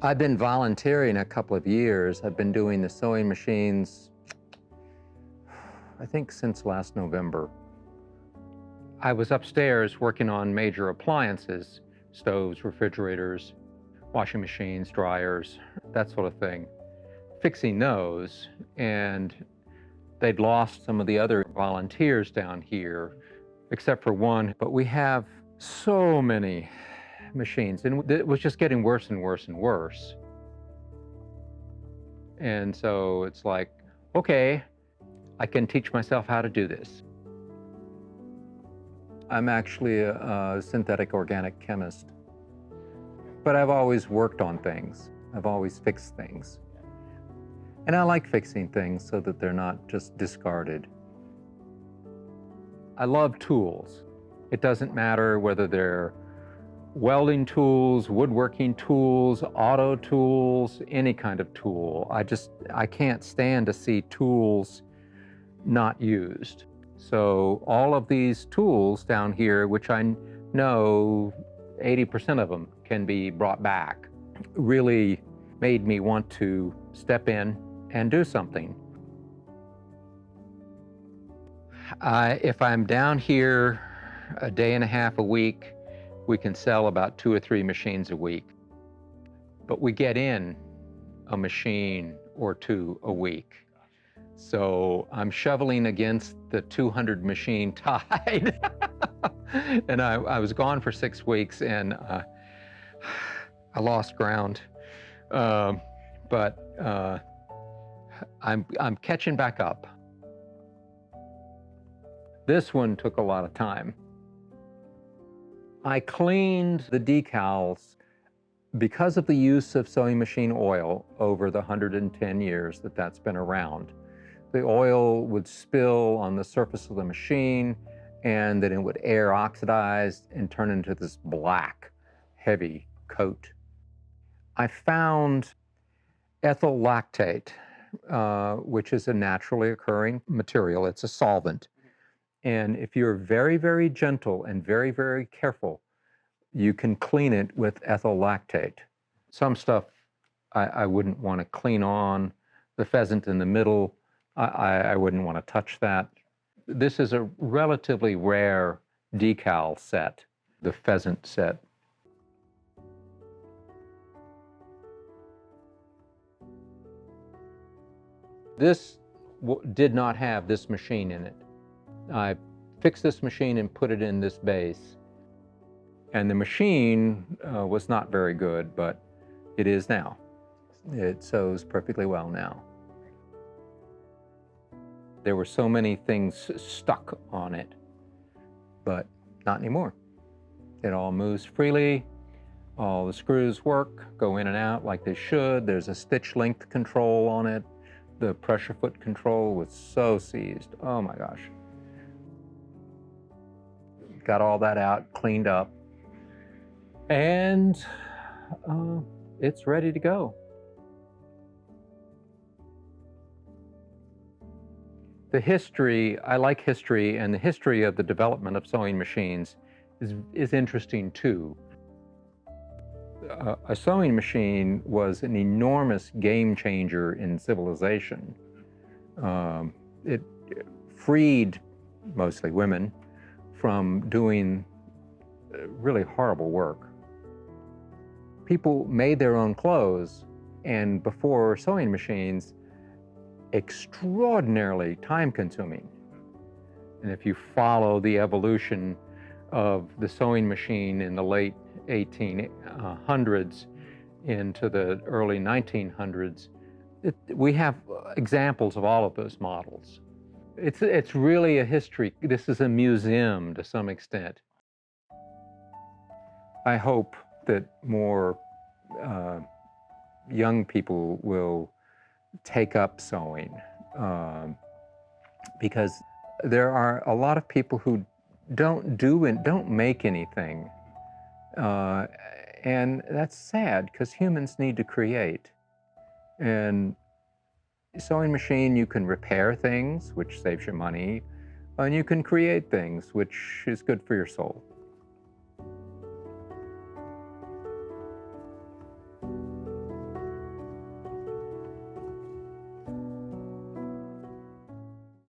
I've been volunteering a couple of years. I've been doing the sewing machines, I think since last November. I was upstairs working on major appliances, stoves, refrigerators, washing machines, dryers, that sort of thing, fixing those. And they'd lost some of the other volunteers down here, except for one. But we have so many machines, and it was just getting worse and worse and worse. And so it's like, okay, I can teach myself how to do this. I'm actually a synthetic organic chemist, but I've always worked on things. I've always fixed things. And I like fixing things so that they're not just discarded. I love tools. It doesn't matter whether they're welding tools, woodworking tools, auto tools, any kind of tool. I can't stand to see tools not used. So all of these tools down here, which I know 80% of them can be brought back, really made me want to step in and do something. If I'm down here a day and a half a week, we can sell about 2 or 3 machines a week. But we get in a machine or 2 a week. So I'm shoveling against the 200 machine tide. And I was gone for 6 weeks, and I lost ground. But I'm catching back up. This one took a lot of time. I cleaned the decals because of the use of sewing machine oil over the 110 years that that's been around. The oil would spill on the surface of the machine, and then it would air oxidize and turn into this black, heavy coat. I found ethyl lactate, which is a naturally occurring material. It's a solvent. And if you're very, very gentle and very, very careful, you can clean it with ethyl lactate. Some stuff I wouldn't want to clean on. The pheasant in the middle, I wouldn't want to touch that. This is a relatively rare decal set, the pheasant set. This did not have this machine in it. I fixed this machine and put it in this base. And the machine was not very good, but it is now. It sews perfectly well now. There were so many things stuck on it, but not anymore. It all moves freely. All the screws work, go in and out like they should. There's a stitch length control on it. The pressure foot control was so seized. Oh my gosh. Got all that out, cleaned up, and it's ready to go. The history, I like history, and the history of the development of sewing machines is interesting too. A sewing machine was an enormous game changer in civilization. It freed mostly women from doing really horrible work. People made their own clothes, and before sewing machines, extraordinarily time-consuming. And if you follow the evolution of the sewing machine in the late 1800s into the early 1900s, we have examples of all of those models. It's really a history. This is a museum to some extent. I hope that more young people will take up sewing, because there are a lot of people who don't make anything, and that's sad because humans need to create. And sewing machine, you can repair things, which saves you money, and you can create things, which is good for your soul.